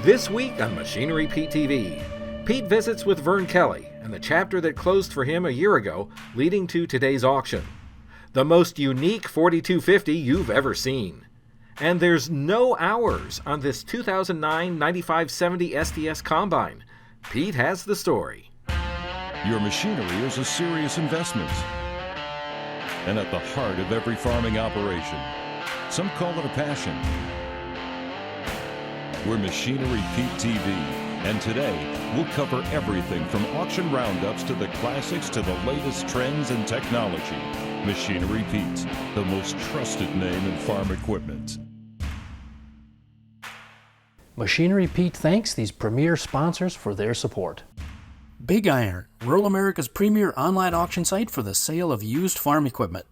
This week on Machinery Pete TV, Pete visits with Vern Kelley and the chapter that closed for him a year ago, leading to today's auction. The most unique 4250 you've ever seen. And there's no hours on this 2009 9570 SDS Combine. Pete has the story. Your machinery is a serious investment and at the heart of every farming operation. Some call it a passion. We're Machinery Pete TV, and today we'll cover everything from auction roundups to the classics to the latest trends and technology. Machinery Pete, the most trusted name in farm equipment. Machinery Pete thanks these premier sponsors for their support. Big Iron, rural America's premier online auction site for the sale of used farm equipment.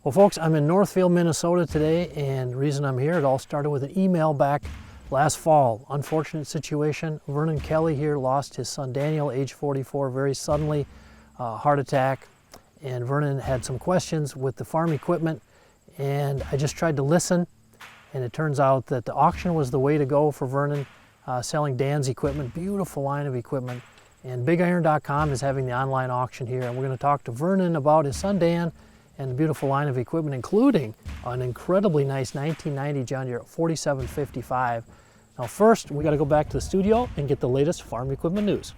Well, folks, I'm in Northfield, Minnesota today, and the reason I'm here, it all started with an email back last fall. Unfortunate situation. Vern Kelley here lost his son Daniel, age 44, very suddenly, heart attack. And Vernon had some questions with the farm equipment, and I just tried to listen, and it turns out that the auction was the way to go for Vernon, selling Dan's equipment, beautiful line of equipment. And BigIron.com is having the online auction here, and we're going to talk to Vernon about his son Dan and the beautiful line of equipment, including an incredibly nice 1990 John Deere 4755. Now first, we got to go back to the studio and get the latest farm equipment news.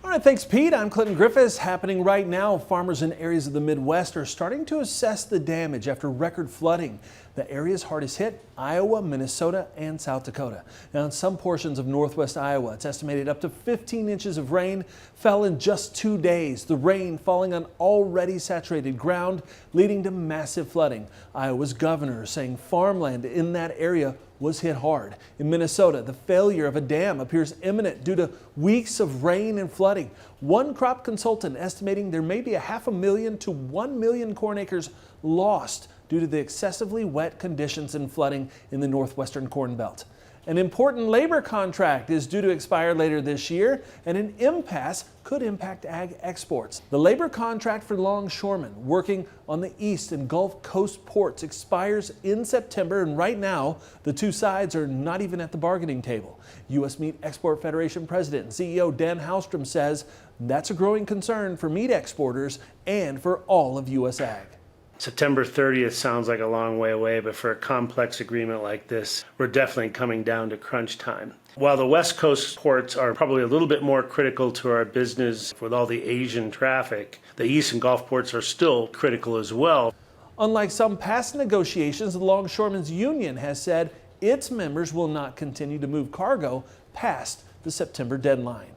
All right, thanks Pete. I'm Clinton Griffiths. Happening right now, farmers in areas of the Midwest are starting to assess the damage after record flooding. The areas hardest hit, Iowa, Minnesota, and South Dakota. Now in some portions of northwest Iowa, it's estimated up to 15 inches of rain fell in just 2 days. The rain falling on already saturated ground, leading to massive flooding. Iowa's governor saying farmland in that area was hit hard. In Minnesota, the failure of a dam appears imminent due to weeks of rain and flooding. One crop consultant estimating there may be 500,000 to 1 million corn acres lost due to the excessively wet conditions and flooding in the northwestern Corn Belt. An important labor contract is due to expire later this year, and an impasse could impact ag exports. The labor contract for longshoremen working on the East and Gulf Coast ports expires in September, and right now the two sides are not even at the bargaining table. U.S. Meat Export Federation President and CEO Dan Halstrom says that's a growing concern for meat exporters and for all of U.S. ag. September 30th sounds like a long way away, but for a complex agreement like this, we're definitely coming down to crunch time. While the West Coast ports are probably a little bit more critical to our business with all the Asian traffic, the East and Gulf ports are still critical as well. Unlike some past negotiations, the Longshoremen's Union has said its members will not continue to move cargo past the September deadline.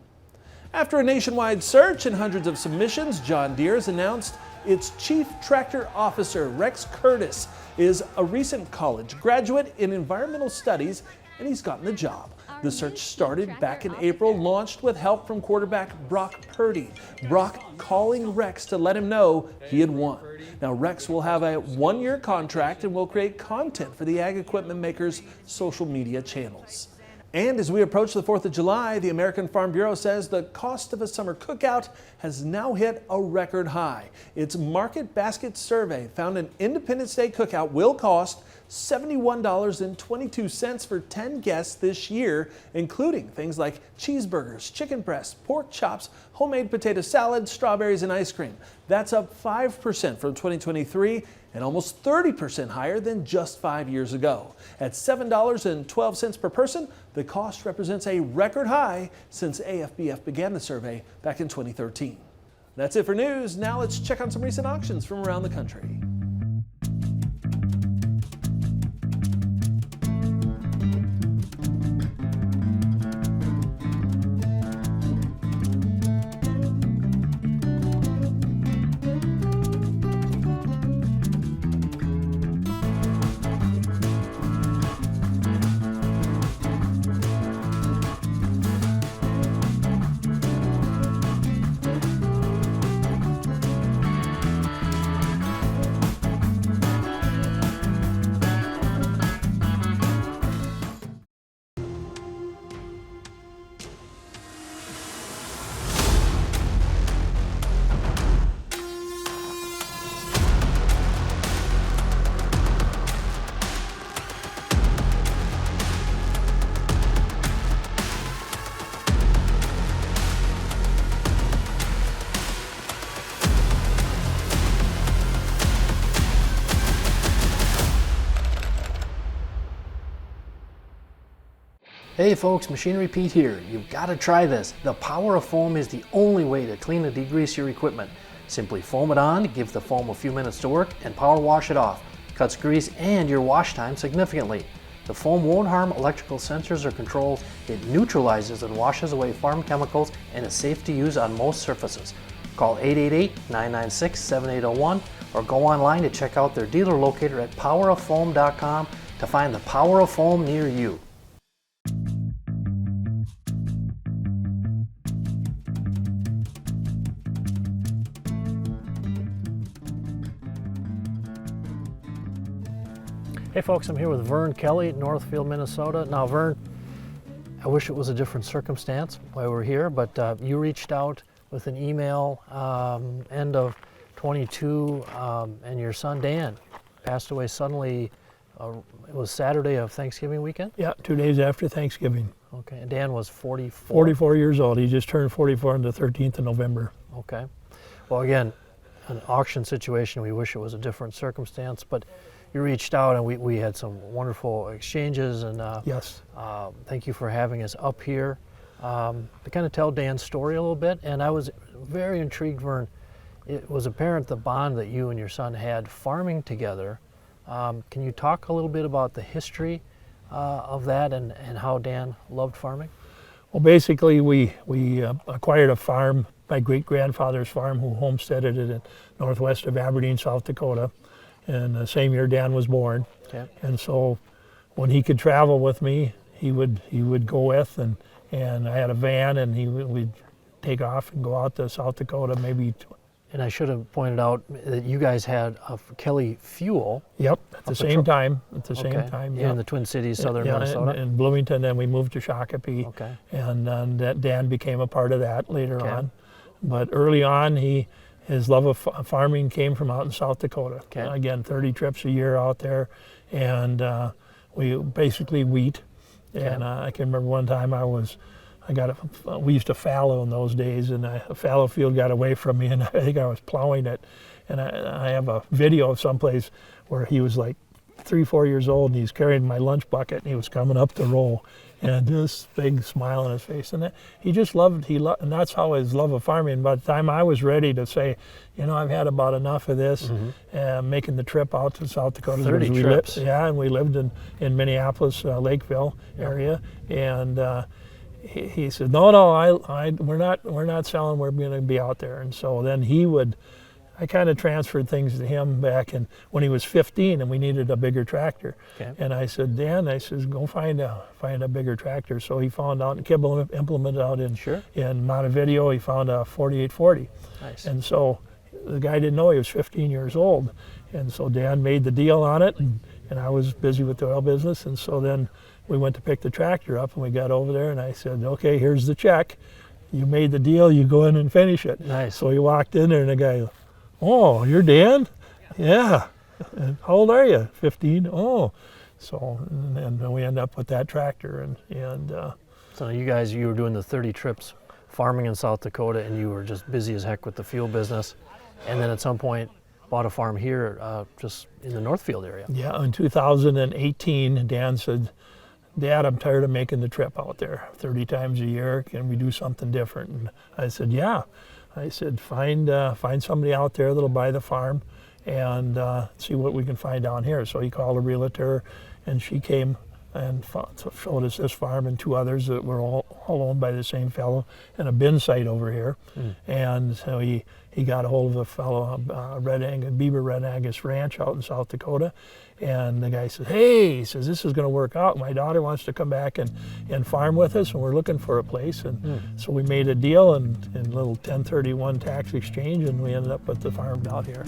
After a nationwide search and hundreds of submissions, John Deere has announced its chief tractor officer, Rex Curtis, is a recent college graduate in environmental studies, and he's gotten the job. The search started back in April, launched with help from quarterback Brock Purdy. Brock calling Rex to let him know he had won. Now Rex will have a 1-year contract and will create content for the ag equipment makers' social media channels. And as we approach the 4th of July, the American Farm Bureau says the cost of a summer cookout has now hit a record high. Its Market Basket survey found an Independence Day cookout will cost $71.22 for 10 guests this year, including things like cheeseburgers, chicken breasts, pork chops, homemade potato salad, strawberries, and ice cream. That's up 5% from 2023 and almost 30% higher than just 5 years ago. At $7.12 per person, the cost represents a record high since AFBF began the survey back in 2013. That's it for news. Now let's check on some recent auctions from around the country. Hey folks, Machinery Pete here. You've got to try this. The power of foam is the only way to clean and degrease your equipment. Simply foam it on, give the foam a few minutes to work, and power wash it off. Cuts grease and your wash time significantly. The foam won't harm electrical sensors or controls. It neutralizes and washes away farm chemicals and is safe to use on most surfaces. Call 888-996-7801 or go online to check out their dealer locator at poweroffoam.com to find the power of foam near you. Hey folks, I'm here with Vern Kelley, Northfield, Minnesota. Now Vern, I wish it was a different circumstance why we're here, but you reached out with an email end of 22 and your son Dan passed away suddenly. It was Saturday of Thanksgiving weekend? Yeah, 2 days after Thanksgiving. Okay, and Dan was 44? 44 years old. He just turned 44 on the 13th of November. Okay. Well, again, an auction situation, we wish it was a different circumstance, but you reached out and we had some wonderful exchanges, and Yes. thank you for having us up here to kind of tell Dan's story a little bit. And I was very intrigued, Vern. It was apparent the bond that you and your son had farming together. Can you talk a little bit about the history of that and how Dan loved farming? Well, basically, we acquired a farm, my great-grandfather's farm, who homesteaded it in northwest of Aberdeen, South Dakota. And the same year Dan was born. Okay. And so when he could travel with me, he would go with, and I had a van, and we'd take off and go out to South Dakota maybe. And I should have pointed out that you guys had a Kelley fuel. Yep, at the same time. Yeah, in the Twin Cities, southern Minnesota. In Bloomington, then we moved to Shakopee. Okay. And that Dan became a part of that later on. But early on, his love of farming came from out in South Dakota. Okay. Again, 30 trips a year out there, and we basically wheat. Okay. And I can remember one time we used to fallow in those days, and a fallow field got away from me, and I think I was plowing it. And I have a video of someplace where he was like 3-4 years old, and he's carrying my lunch bucket, and he was coming up the row, and this big smile on his face. And he just loved, and that's how his love of farming. By the time I was ready to say, I've had about enough of this, making the trip out to South Dakota. 30 trips. And we lived in Minneapolis, Lakeville area, and he said, no, we're not selling, we're going to be out there. And so then I kind of transferred things to him back when he was 15, and we needed a bigger tractor. Okay. And I said, Dan, go find a bigger tractor. So he found out, and Kibble implemented out in Montevideo, he found a 4840. Nice. And so the guy didn't know he was 15 years old. And so Dan made the deal on it, and I was busy with the oil business. And so then we went to pick the tractor up, and we got over there, and I said, okay, here's the check. You made the deal, you go in and finish it. Nice. So he walked in there, and the guy, oh, you're Dan? Yeah. And how old are you? 15. Oh. So, and then we end up with that tractor. So you were doing the 30 trips farming in South Dakota, and you were just busy as heck with the fuel business. And then at some point, bought a farm here just in the Northfield area. Yeah, in 2018, Dan said, Dad, I'm tired of making the trip out there 30 times a year. Can we do something different? And I said, yeah. I said, find somebody out there that'll buy the farm and see what we can find down here. So he called a realtor, and she came and showed us this farm and 2 others that were all owned by the same fellow, and a bin site over here. And so he got a hold of a fellow, Beaver Red Angus Ranch out in South Dakota. And the guy says, hey, he says, this is going to work out. My daughter wants to come back and farm with us, and we're looking for a place. And so we made a deal and a little 1031 tax exchange, and we ended up with the farm out here.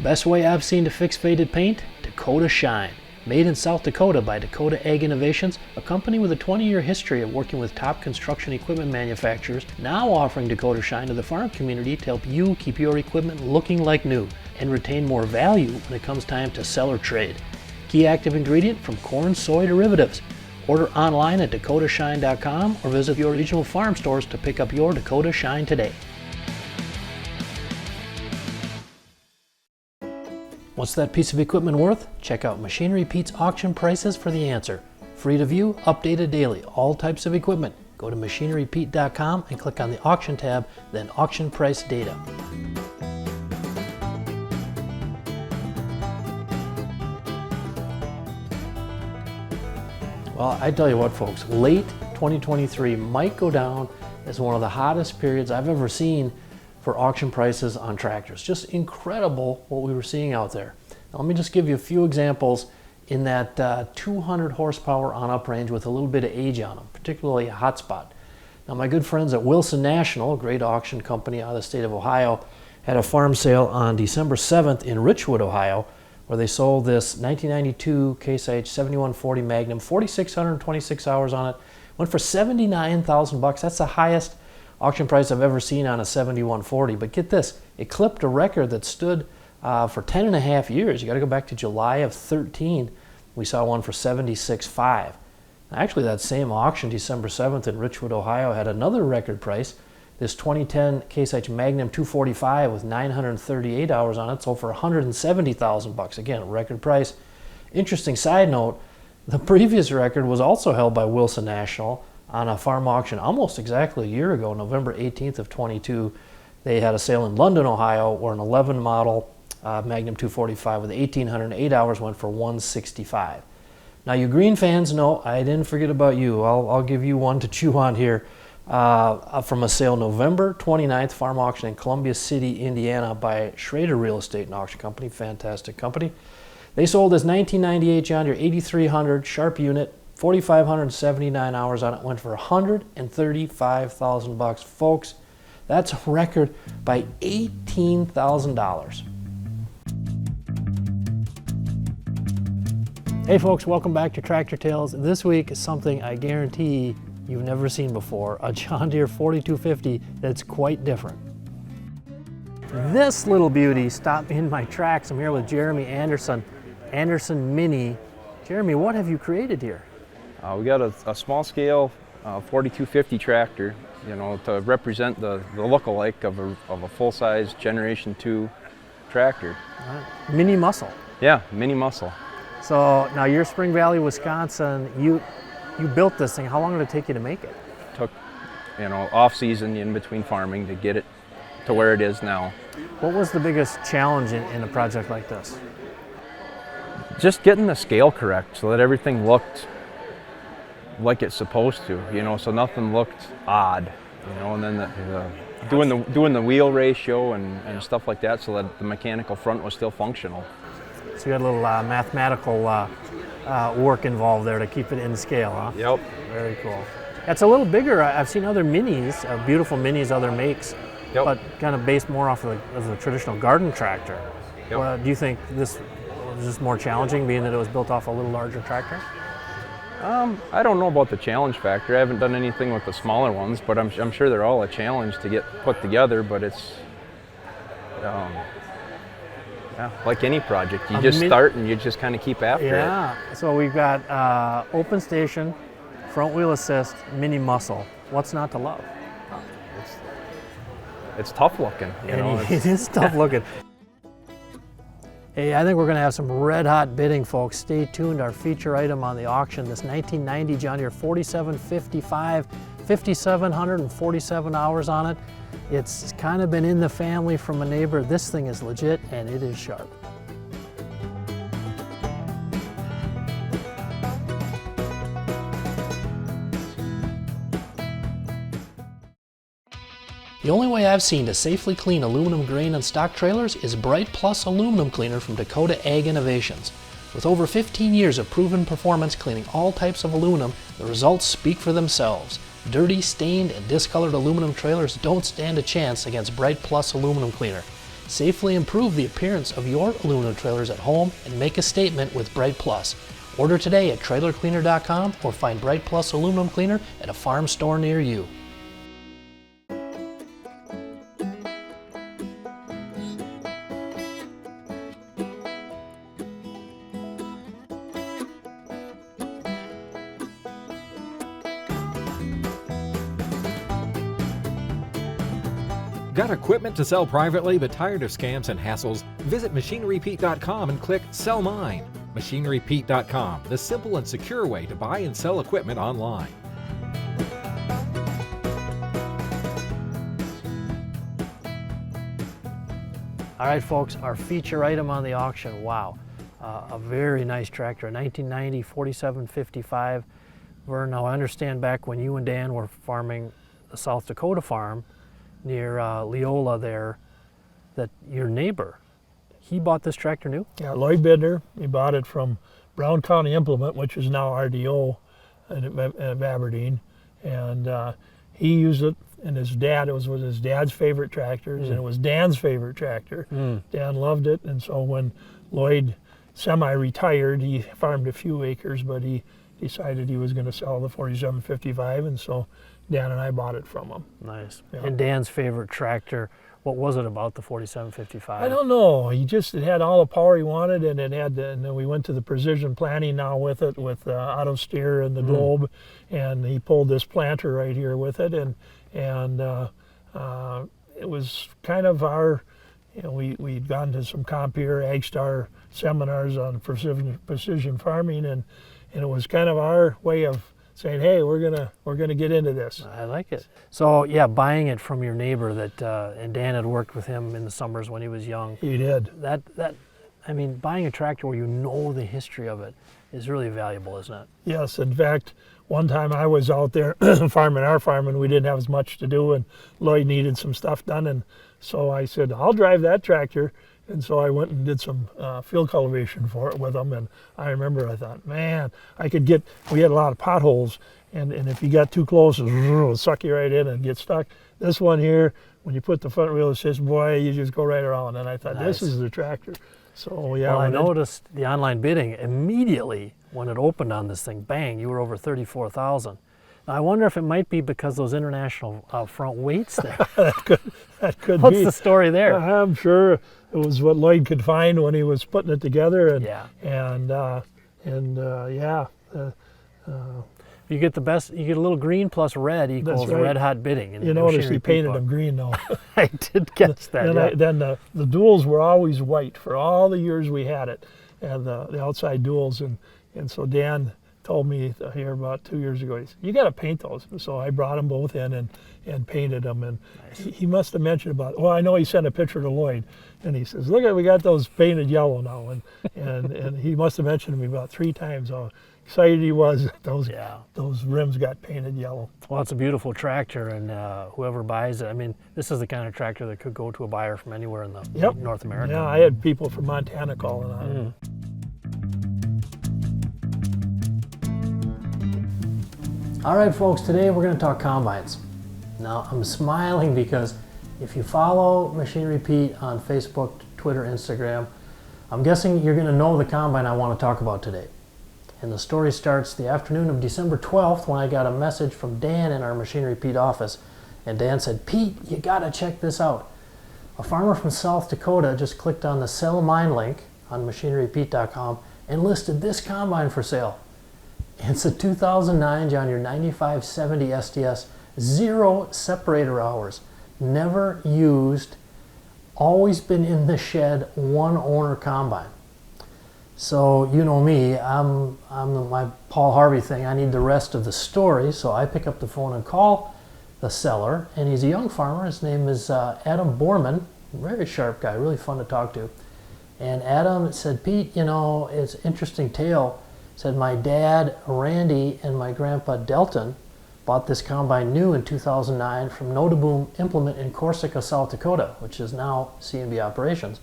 Best way I've seen to fix faded paint? Dakota Shine. Made in South Dakota by Dakota Ag Innovations, a company with a 20-year history of working with top construction equipment manufacturers, now offering Dakota Shine to the farm community to help you keep your equipment looking like new and retain more value when it comes time to sell or trade. Key active ingredient from corn soy derivatives. Order online at dakotashine.com or visit your regional farm stores to pick up your Dakota Shine today. What's that piece of equipment worth? Check out Machinery Pete's auction prices for the answer. Free to view, updated daily, all types of equipment. Go to machinerypete.com and click on the auction tab, then auction price data. Well, I tell you what, folks, late 2023 might go down as one of the hottest periods I've ever seen for auction prices on tractors. Just incredible what we were seeing out there. Now, let me just give you a few examples in that 200 horsepower on up range with a little bit of age on them, particularly a hot spot. Now, my good friends at Wilson National, a great auction company out of the state of Ohio, had a farm sale on December 7th in Richwood, Ohio, where they sold this 1992 Case IH 7140 Magnum, 4,626 hours on it, went for $79,000. That's the highest auction price I've ever seen on a 7140. But get this, it clipped a record that stood for 10 and a half years. You got to go back to July of 13. We saw one for $76,500. Actually, that same auction, December 7th in Richwood, Ohio, had another record price. This 2010 Case IH Magnum 245 with 938 hours on it sold for $170,000. Again, a record price. Interesting side note, the previous record was also held by Wilson National on a farm auction almost exactly a year ago, November 18th of 22. They had a sale in London, Ohio, where an 11 model Magnum 245 with 1,808 hours went for $165,000. Now, you green fans know I didn't forget about you. I'll give you one to chew on here. From a sale November 29th, farm auction in Columbia City, Indiana by Schrader Real Estate and Auction Company, fantastic company. They sold this 1998 John Deere 8300 Sharp unit, 4,579 hours on it, went for $135,000. Folks, that's a record by $18,000. Hey folks, welcome back to Tractor Tales. This week is something I guarantee you've never seen before, a John Deere 4250 that's quite different. This little beauty stopped me in my tracks. I'm here with Jeremy Anderson, Anderson Mini. Jeremy, what have you created here? We got a small scale 4250 tractor, you know, to represent the look-alike of a full-size Generation 2 tractor. Mini muscle. Yeah, mini muscle. So now you're Spring Valley, Wisconsin. You built this thing. How long did it take you to make it? Took, you know, off-season in between farming to get it to where it is now. What was the biggest challenge in a project like this? Just getting the scale correct so that everything looked like it's supposed to, you know, so nothing looked odd, you know, and then doing the wheel ratio and stuff like that so that the mechanical front was still functional. So you had a little mathematical work involved there to keep it in scale, huh? Yep. Very cool. It's a little bigger. I've seen other minis, beautiful minis, other makes, yep, but kind of based more off of the traditional garden tractor. Yep. Do you think this was just more challenging, being that it was built off a little larger tractor? I don't know about the challenge factor. I haven't done anything with the smaller ones, but I'm sure they're all a challenge to get put together, but it's yeah, like any project, you just start and you just kind of keep after it. Yeah, so we've got open station, front wheel assist, mini muscle. What's not to love? It's tough looking, you know. It is tough looking. Hey, I think we're going to have some red hot bidding, folks. Stay tuned. Our feature item on the auction, this 1990 John Deere 4755, 5,747 hours on it. It's kind of been in the family from a neighbor. This thing is legit and it is sharp. The only way I've seen to safely clean aluminum grain and stock trailers is Bright Plus aluminum cleaner from Dakota Ag Innovations. With over 15 years of proven performance cleaning all types of aluminum, the results speak for themselves. Dirty, stained, and discolored aluminum trailers don't stand a chance against Bright Plus aluminum cleaner. Safely improve the appearance of your aluminum trailers at home and make a statement with Bright Plus. Order today at trailercleaner.com or find Bright Plus aluminum cleaner at a farm store near you. Got equipment to sell privately but tired of scams and hassles? Visit MachineryPete.com and click Sell Mine. MachineryPete.com, the simple and secure way to buy and sell equipment online. All right, folks, our feature item on the auction, wow. A very nice tractor, a 1990 4755. Vern, now I understand back when you and Dan were farming the South Dakota farm near Leola there, that your neighbor, he bought this tractor new? Yeah, Lloyd Bidner, he bought it from Brown County Implement, which is now RDO in Aberdeen, and he used it. And his dad, it was his dad's favorite tractors, and it was Dan's favorite tractor. Dan loved it, and so when Lloyd semi-retired, he farmed a few acres, but he decided he was going to sell the 4755, and so Dan and I bought it from him. Nice. Yeah. And Dan's favorite tractor, what was it about the 4755? I don't know. It had all the power he wanted, and it had. And then we went to the precision planting now with it, with auto steer and the Globe, and he pulled this planter right here with it, and it was kind of our. You know, we'd gone to some Compeer AgStar seminars on precision farming, and it was kind of our way of saying, hey, we're gonna get into this. I like it. So yeah, buying it from your neighbor that and Dan had worked with him in the summers when he was young. He did. That I mean, buying a tractor where you know the history of it is really valuable, isn't it? Yes. In fact, one time I was out there farming our farm, and we didn't have as much to do, and Lloyd needed some stuff done, and so I said, I'll drive that tractor. And so I went and did some field cultivation for it with him, and I remember I thought, man, we had a lot of potholes, and if you got too close, it would suck you right in and get stuck. This one here, when you put the front wheel assist, boy, you just go right around, and I thought, nice. This is the tractor. So yeah. Well, I noticed the online bidding immediately when it opened on this thing, bang, you were over 34,000. I wonder if it might be because those international front weights there. that could What's be. the story there? I'm sure it was what Lloyd could find when he was putting it together, and you get the best. You get a little green plus red equals right. Red hot bidding. You notice he painted them green though. I did catch that. Then the duals were always white for all the years we had it, and the outside duals, and so Dan told me here about 2 years ago, he said, you got to paint those. And so I brought them both in and painted them. And nice. He must have mentioned about, well, I know he sent a picture to Lloyd, and he says, look, we got those painted yellow now. And he must have mentioned to me about 3 times how excited he was that those rims got painted yellow. Well, it's a beautiful tractor, and whoever buys it, I mean, this is the kind of tractor that could go to a buyer from anywhere in the North America. Yeah, I had people from Montana calling on it. All right, folks, today we're going to talk combines. Now, I'm smiling because if you follow Machinery Pete on Facebook, Twitter, Instagram, I'm guessing you're going to know the combine I want to talk about today. And the story starts the afternoon of December 12th when I got a message from Dan in our Machinery Pete office. And Dan said, Pete, you got to check this out. A farmer from South Dakota just clicked on the Sell Mine link on machinerypete.com and listed this combine for sale. It's a 2009 John Deere 9570 SDS, 0 separator hours, never used, always been in the shed, 1 owner combine. So you know me, I'm my Paul Harvey thing, I need the rest of the story, so I pick up the phone and call the seller, and he's a young farmer. His name is Adam Borman, very sharp guy, really fun to talk to. And Adam said, Pete, you know, it's an interesting tale. Said my dad, Randy, and my grandpa, Delton, bought this combine new in 2009 from Notaboom Implement in Corsica, South Dakota, which is now C&B Operations.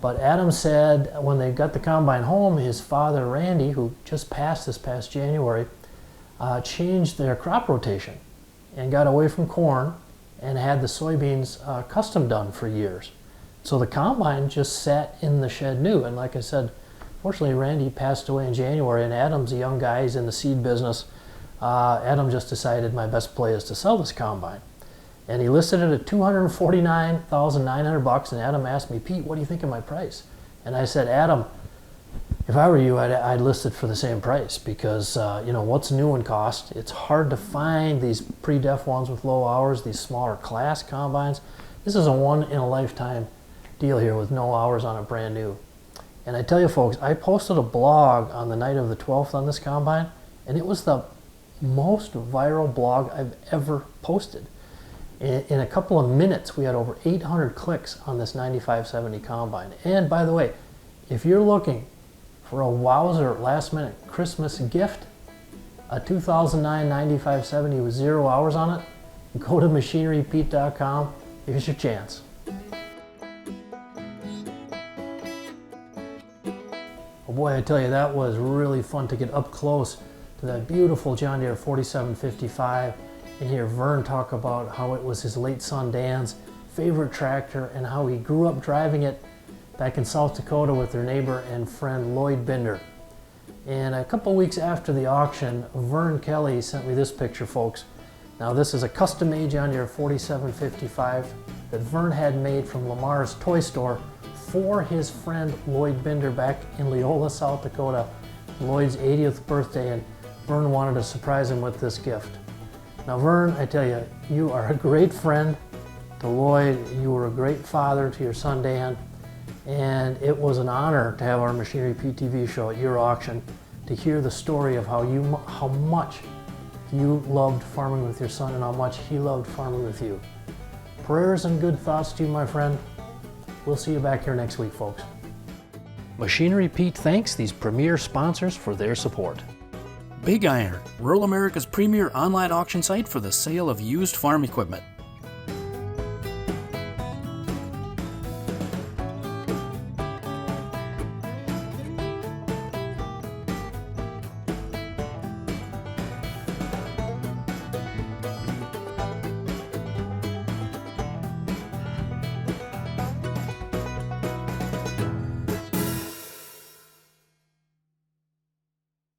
But Adam said when they got the combine home, his father, Randy, who just passed this past January, changed their crop rotation and got away from corn and had the soybeans custom done for years. So the combine just sat in the shed new. And like I said, fortunately, Randy passed away in January, and Adam's a young guy. He's in the seed business. Adam just decided my best play is to sell this combine. And he listed it at $249,900, and Adam asked me, Pete, what do you think of my price? And I said, Adam, if I were you, I'd list it for the same price, because you know, what's new in cost? It's hard to find these pre-def ones with low hours, these smaller class combines. This is a one-in-a-lifetime deal here with no hours on it, brand new. And I tell you folks, I posted a blog on the night of the 12th on this combine, and it was the most viral blog I've ever posted. In a couple of minutes, we had over 800 clicks on this 9570 combine. And by the way, if you're looking for a wowzer last-minute Christmas gift, a 2009 9570 with 0 hours on it, go to machinerypete.com. Here's your chance. Oh boy, I tell you, that was really fun to get up close to that beautiful John Deere 4755 and hear Vern talk about how it was his late son Dan's favorite tractor and how he grew up driving it back in South Dakota with their neighbor and friend Lloyd Binder. And a couple weeks after the auction, Vern Kelley sent me this picture, folks. Now this is a custom-made John Deere 4755 that Vern had made from Lamar's toy store for his friend Lloyd Binder back in Leola, South Dakota, Lloyd's 80th birthday, and Vern wanted to surprise him with this gift. Now Vern, I tell you, you are a great friend to Lloyd, you were a great father to your son Dan, and it was an honor to have our Machinery Pete TV show at your auction to hear the story of how much you loved farming with your son and how much he loved farming with you. Prayers and good thoughts to you, my friend. We'll see you back here next week, folks. Machinery Pete thanks these premier sponsors for their support. Big Iron, rural America's premier online auction site for the sale of used farm equipment.